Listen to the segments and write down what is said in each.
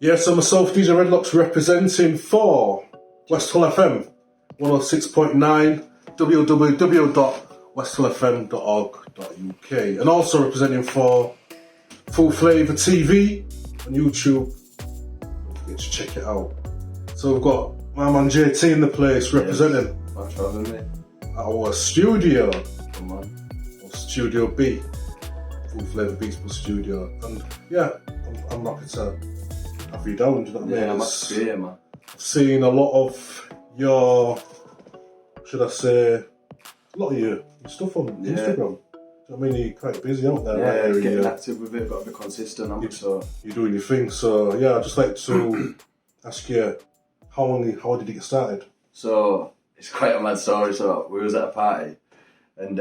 Yeah, so myself, DJ Redlocz, representing for West Hull FM 106.9 www.westhullfm.org.uk, and also representing for Full Flavour TV on YouTube. Don't forget to check it out. So we've got my man JT in the place representing. Thanks for having me. Our studio. Come on. Or Studio B. Full Flavour Beats plus Studio. And yeah, I'm happy to have you down, do you know what I mean? Yeah, I'm happy to be here, man. I've seen a lot of your, should I say, a lot of your stuff on Instagram. Do you know what I mean? You're quite busy out there. Yeah, right? getting active with it, got to be consistent. So you're doing your thing. So yeah, I'd just like to ask you, how did you get started? So it's quite a mad story. So we was at a party, and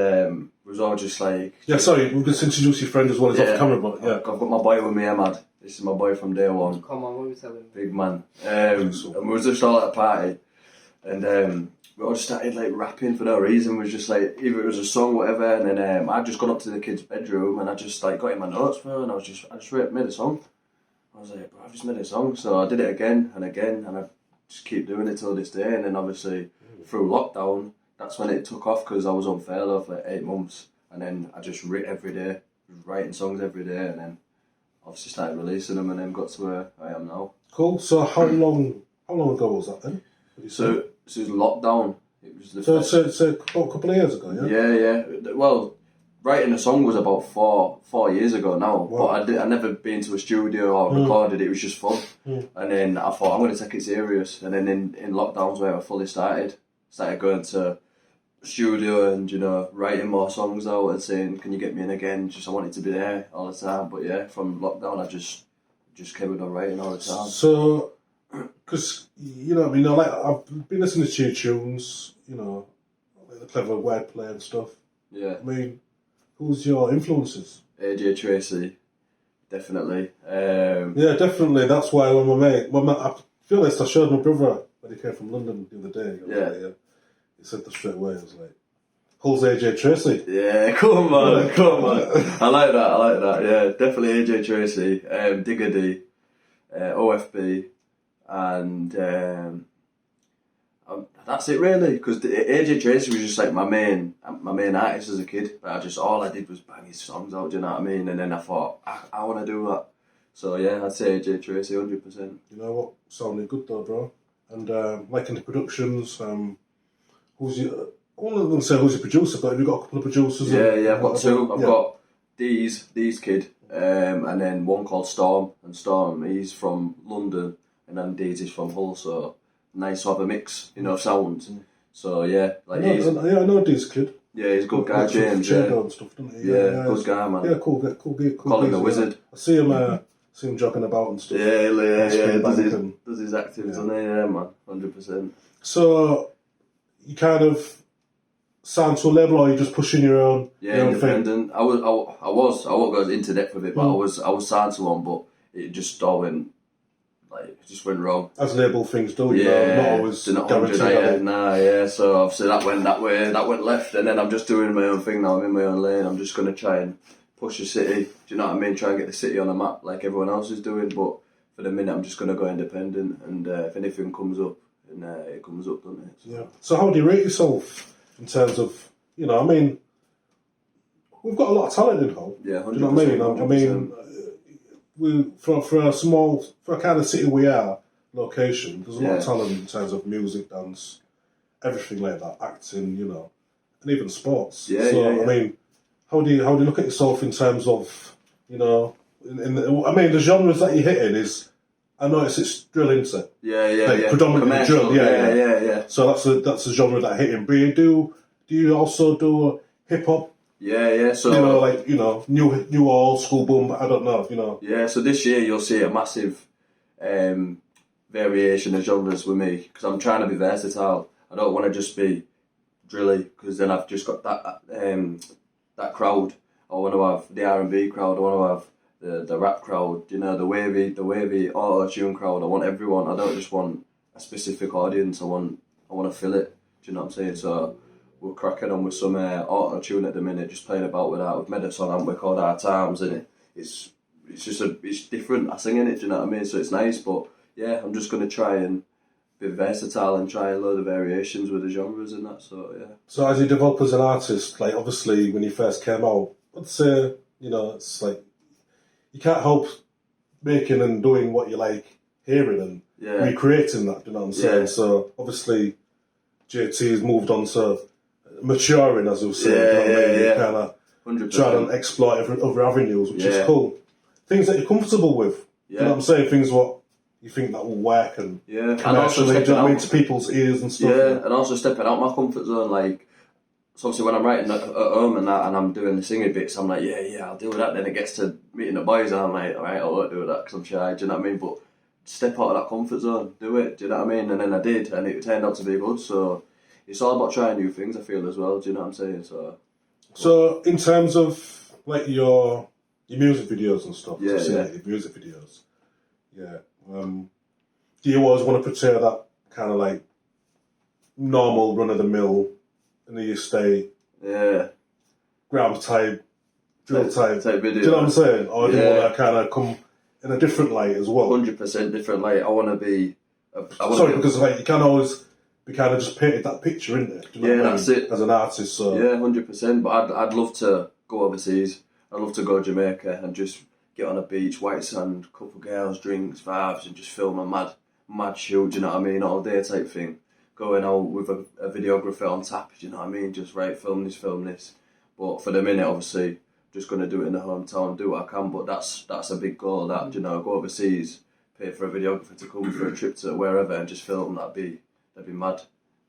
we was all just like... Yeah, sorry, we're going to introduce your friend as well as off camera, but yeah. I've got my boy with me, Ahmad. This is my boy from day one. Come on, what are we telling? Big man. And we was just all at a party, and we all just started like rapping for no reason. We was just like, either it was a song, whatever, and then I'd just gone up to the kid's bedroom and I just like got in my notes for her, and I just made a song. I was like, bro, I've just made a song. So I did it again and again, and I just keep doing it till this day. And then obviously through lockdown, that's when it took off, because I was unveiled for like 8 months, and then I just writ every day, writing songs every day, and then obviously started releasing them, and then got to where I am now. Cool. So how long ago was that then? So it was lockdown. It was the so a couple of years ago, yeah? Yeah. Well, writing a song was about four years ago now. Wow. But I never been to a studio or recorded. It was just fun. And then I thought, I'm going to take it serious. And then in lockdowns where I fully started going to studio and, you know, writing more songs out and saying, can you get me in again? Just I wanted to be there all the time. But yeah, from lockdown I just kept on writing all the time. So, because, you know what I mean, like, I've been listening to your tunes, you know, like the clever wordplay and stuff. Yeah. I mean, who's your influences? AJ Tracy, definitely. Yeah, definitely. That's why when I feel like I showed my brother when he came from London the other day. He said that straight away. I was like, who's AJ Tracy? Yeah, come on. I like that. Yeah, definitely AJ Tracy, Digger D, OFB, and that's it really. Because AJ Tracy was just like my main artist as a kid. But all I did was bang his songs out. Do you know what I mean? And then I thought I want to do that. So yeah, I'd say AJ Tracy 100%. You know what? Sounding good though, bro. And liking the productions. Who's your? I wasn't going to say who's your producer, but have you got a couple of producers? Yeah, I've got two. I've got D's kid, and then one called Storm. And Storm, he's from London, and then D's is from Hull. So nice to have a mix, you know, of sounds. So yeah, like I know D's kid. Yeah, he's a good guy, James. And stuff, doesn't he? Yeah, good guy, man. Yeah, cool. Call him the wizard. I see him jogging about and stuff. Yeah. Does his activities on there, man, 100%. So you kind of signed to a label, or you just pushing your own? Yeah, independent. I won't go into depth with it, but I was signed to one, but it just all went wrong. As label things do, you know, not always guaranteed. So obviously that went that way, that went left, and then I'm just doing my own thing now. I'm in my own lane. I'm just gonna try and push the city. Do you know what I mean? Try and get the city on the map like everyone else is doing. But for the minute, I'm just gonna go independent, and if anything comes up, and it comes up, doesn't it? So. Yeah. So how do you rate yourself in terms of, you know, I mean, we've got a lot of talent in Hull. Yeah, 100%. Do you know what I mean? For a kind of city we are, location, there's a lot of talent in terms of music, dance, everything like that, acting, you know, and even sports. I mean, how do you look at yourself in terms of, you know, the genres that you're hitting is, I notice it's drill, isn't it? Yeah. Predominantly drill. Yeah. So that's a genre that hitting. But do you also do hip hop? Yeah. So you know, like, you know, new old school boom. I don't know, you know. Yeah. So this year you'll see a massive variation of genres with me, because I'm trying to be versatile. I don't want to just be drilly, because then I've just got that crowd. I want to have the R&B crowd. I want to have the rap crowd. You know, the wavy auto-tune crowd. I want everyone. I don't just want a specific audience. I want to fill it. Do you know what I'm saying? So we're cracking on with some auto-tune at the minute, just playing about with that. We've made a song, haven't we, called Our Times, and it's it's different. I sing in it, do you know what I mean? So it's nice, but yeah, I'm just gonna try and be versatile and try a load of variations with the genres and that. So yeah. So as you develop as an artist, like obviously when you first came out, I'd say it's like you can't help making and doing what you like hearing and recreating that. Do you know what I'm saying? Yeah. So obviously JT's moved on to maturing, as we say. Yeah. Kind of 100%. trying to exploit other avenues, which is cool. Things that you're comfortable with. You know what I'm saying? Things what you think that will work and commercially, do you know what I mean, to people's ears and stuff. Yeah, and also stepping out my comfort zone, like, so obviously when I'm writing at home and that, and I'm doing the singing bits, I'm like, yeah, I'll do that. Then it gets to meeting the boys, and I'm like, all right, I won't do that because I'm shy. Do you know what I mean? But step out of that comfort zone, do it. Do you know what I mean? And then I did, and it turned out to be good. So it's all about trying new things, I feel, as well. Do you know what I'm saying? So in terms of like your music videos and stuff, your music videos, do you always want to portray that kind of like normal run of the mill in the estate, ground type, drill type video? Do you know what I'm saying? Or do you want to kind of come in a different light as well? 100% different light. I want to be. Because like you can always be kind of just painted that picture, isn't it? Do you know what I mean? That's it. As an artist, so 100%. But I'd love to go overseas. I'd love to go to Jamaica and just get on a beach, white sand, couple girls, drinks, vibes, and just film a mad shoot. Do you know what I mean? All day type thing. Going out with a videographer on tap. Do you know what I mean? Just film this. But for the minute, obviously, just going to do it in the hometown, do what I can. But that's a big goal. That go overseas, pay for a videographer to come for a trip to wherever and just film. That'd be mad.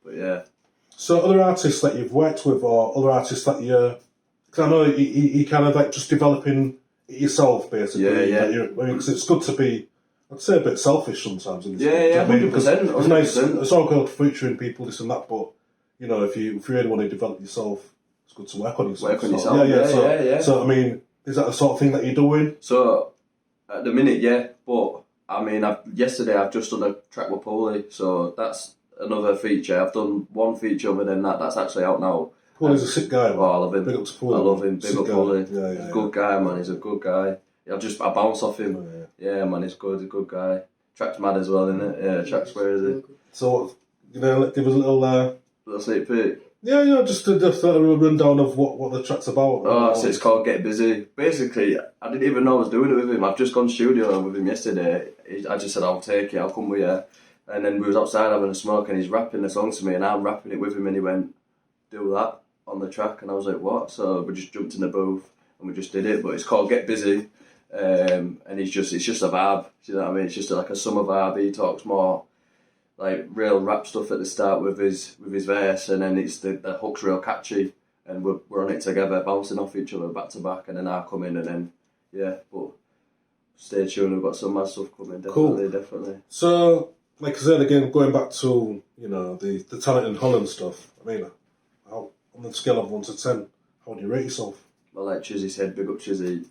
But yeah. So other artists that you've worked with, or other artists that because I know you kind of like just developing it yourself, basically. Yeah. Because it's good to be, I'd say, a bit selfish sometimes. In this 100%. It's nice. It's all good featuring people, this and that, but if you really want to develop yourself, it's good to work on yourself. Yeah. So I mean, is that the sort of thing that you're doing? So at the minute, yeah, but I mean, yesterday I've just done a track with Polly, so that's another feature. I've done one feature other than that. That's actually out now. Paulie's a sick guy. Oh, I love him. Big up to Paulie. I love him. Big up Paulie. He's a good guy, man. He's a good guy. I bounce off him. Yeah, man, he's good. He's a good guy. Track's mad as well, isn't it? Yeah, track's where is it? So, give us a little sneak peek. Yeah, just a little rundown of what the track's about. Oh, so it's called Get Busy. Basically, I didn't even know I was doing it with him. I've just gone studio with him yesterday. I just said, I'll take it, I'll come with you. And then we was outside having a smoke and he's rapping the song to me and I'm rapping it with him and he went, do that on the track. And I was like, what? So we just jumped in the booth and we just did it. But it's called Get Busy. And it's just a vibe. Do you know what I mean? It's just like a summer vibe. He talks more like real rap stuff at the start with his verse, and then it's the hook's real catchy, and we're on it together, bouncing off each other back to back, and then I come in, and then but stay tuned. We've got some mad stuff coming. Definitely. So, like I said again, going back to the talent in Holland stuff. I mean, how, on the scale of 1 to 10, how do you rate yourself? Well, like Chizzy said, big up Chizzy.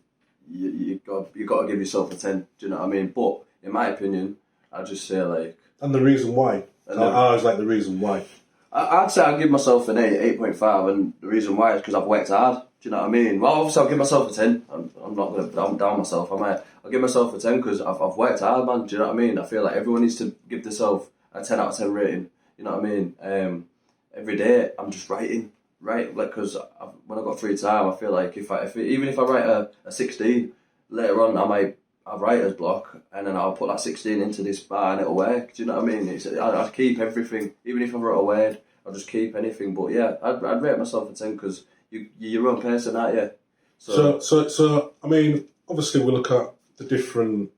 You got to give yourself a 10. Do you know what I mean? But in my opinion, I'd just say like. And the reason why? I always like the reason why. I'd say I'd give myself an 8.5, and the reason why is because I've worked hard. Do you know what I mean? Well, obviously I'll give myself a 10. I'm not going to down myself, am I? I'll give myself a 10 because I've worked hard, man. Do you know what I mean? I feel like everyone needs to give themselves a 10 out of 10 rating. You know what I mean? Every day I'm just writing, right? Like, because when I've got free time, I feel like even if I write a 16, later on I might have writer's block, and then I'll put that 16 into this bar and it'll work. Do you know what I mean? I keep everything, even if I wrote a word, I'll just keep anything. But yeah, I'd rate myself a 10 because you're your own person, aren't you? So I mean, obviously we look at the different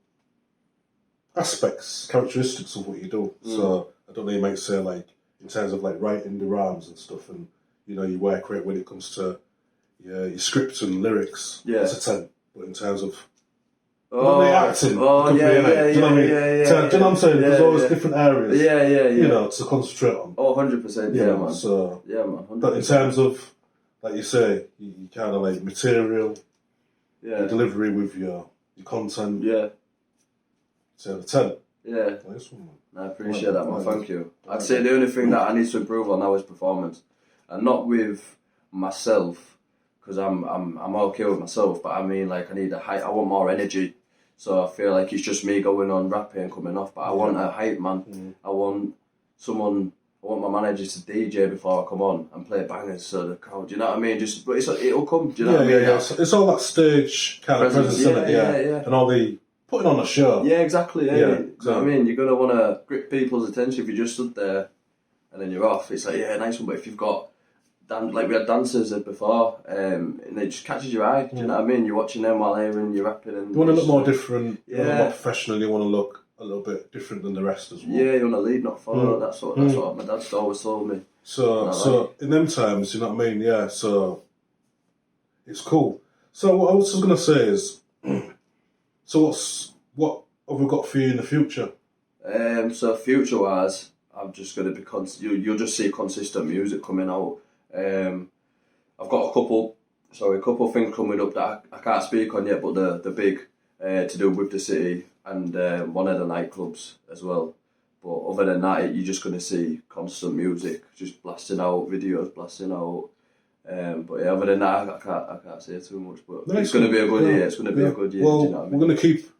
aspects, characteristics of what you do. So I don't know, you might say like in terms of like writing the rhymes and stuff, and you work rate when it comes to your scripts and lyrics. Yeah, it's a 10. But in terms of acting, do you know what I mean? Do you know what I'm saying? There's always different areas. To concentrate on. 100%. Yeah, man. So yeah, man. 100%. But in terms of, like you say, you kind of like material, your delivery with your content. Yeah. So a 10. Yeah. Nice one, man. I appreciate that, man. Thank you. I'd say the only thing that I need to improve on now is performance, and not with myself, because I'm okay with myself. But I mean, like I want more energy. So I feel like it's just me going on rapping and coming off. But I want a hype man. I want my manager to DJ before I come on and play bangers so the crowd. Do you know what I mean? But it'll come. Do you know what I mean? Yeah. It's all that stage kind of presence, isn't it? Yeah. And all the putting on a show. Yeah, exactly. Yeah. You know what I mean? You're gonna want to grip people's attention if you just stood there and then you're off. It's like, yeah, nice one. But if you've got like we had dancers before, and it just catches your eye. Do you know what I mean? You're watching them while you're rapping, and you want to look more different. You want to look more professional. You want to look a little bit different than the rest as well. Yeah, you want to lead, not follow. That's what my dad's always told me. So in them times, you know what I mean? Yeah. So it's cool. So what I was going to say is, so what have we got for you in the future? So future wise, I'm just going to be you'll just see consistent music coming out. I've got a couple things coming up that I can't speak on yet, but the big to do with the city and one of the nightclubs as well. But other than that, you're just going to see constant music, just blasting out videos, blasting out. But yeah, other than that, I can't say too much. But it's going to be a good year. It's going to be a good year. Well, do you know what I mean? We're going to keep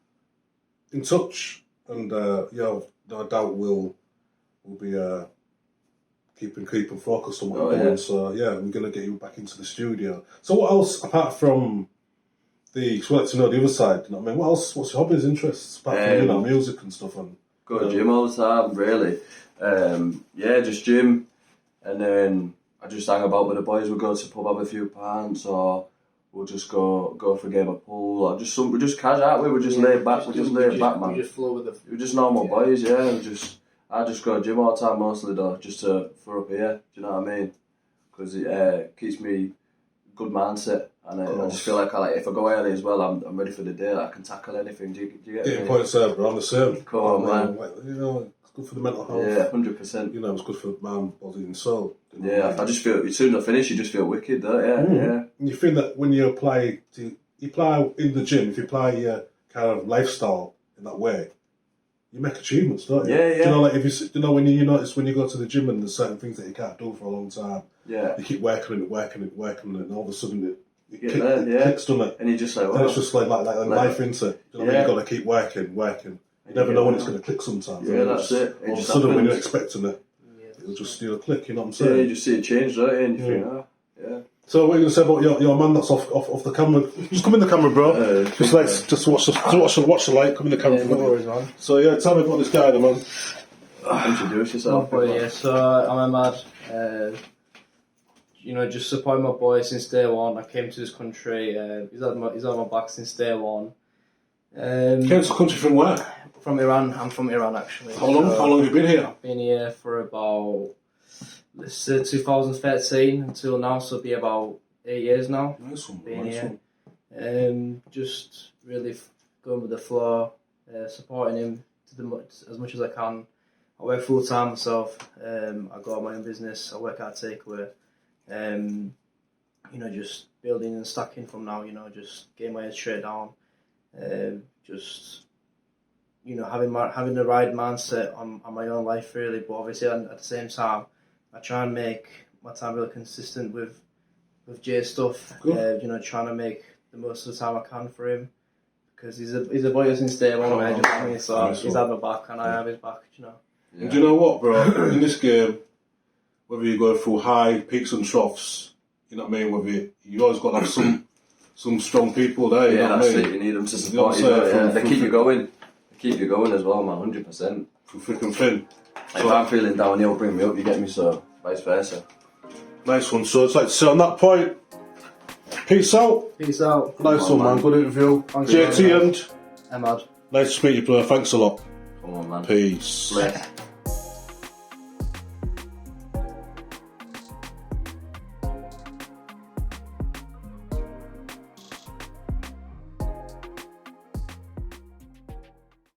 in touch, and no doubt we'll be keeping focused on what we're doing. So yeah, we're going to get you back into the studio. So what else apart from we like to know the other side? You know what I mean? What else? What's your hobbies, interests apart from music and stuff? And go to gym all the time, really. Just gym, and then I just hang about with the boys. We go to the pub, have a few pints, or we'll just go for a game of pool, or we're just casual, aren't we? We're just laid back. We're just laid back, man. We just flow with the. We're just normal boys, yeah. I just go to gym all the time, mostly though, just for up here. Do you know what I mean? Because it keeps me good mindset, and I just feel like if I go early as well, I'm ready for the day. I can tackle anything. Do you get 8 points there, bro. I'm the same. Come on, man. It's good for the mental health. Yeah, 100%. It's good for man, body, and soul. Yeah, I just feel as soon as I finish, you just feel wicked, though. Yeah, yeah. And you feel that when you apply in the gym, if you apply your kind of lifestyle in that way, you make achievements, don't you? Yeah. Do you know when you notice when you go to the gym and there's certain things that you can't do for a long time. Yeah. You keep working it, and all of a sudden it clicks, doesn't it? And you just like, and it's just like life into it. You know, you've got to keep working. You never know when it's going to click sometimes. Yeah, that's it. All of a sudden, when you're expecting it, it'll just click. You know what I'm saying? Yeah, you just see it change, right? And you think, yeah. So what are you going to say about your man that's off the camera? Just come in the camera, bro. Just watch the light. Come in the camera. No worries, man. So yeah, tell me about this guy, man. Introduce yourself. So I'm a mad. Just support my boy since day one. I came to this country. He's had my back since day one. Came to the country from where? From Iran. I'm from Iran, actually. How long have you been here? I've been here for about 2013 until now, so it'll be about 8 years now. Nice one. Being here. Just really going with the flow, supporting him as much as I can. I work full time myself. I got my own business. I work at takeaway. Just building and stacking from now. Just getting my head straight down. Having the right mindset on my own life, really. But obviously, at the same time, I try and make my time really consistent with Jay's stuff. Trying to make the most of the time I can for him, because he's a boy since day one. So he's had my back, and I have his back. Yeah. And do you know what, bro? In this game, whether you go through high peaks and troughs, you know what I mean. Whether you always got to have some strong people there. You know what I mean? It. You need them to support you. They keep you going. They keep you going as well, man. 100%. Through thick and thin. If I'm feeling down, he'll bring me up. You get me, so vice versa. Nice one. So it's like to say on that point. Peace out. Peace out. Nice one, man. Good interview. JT and Ahmad. Nice to meet you, player. Thanks a lot. Come on, man. Peace. Bless.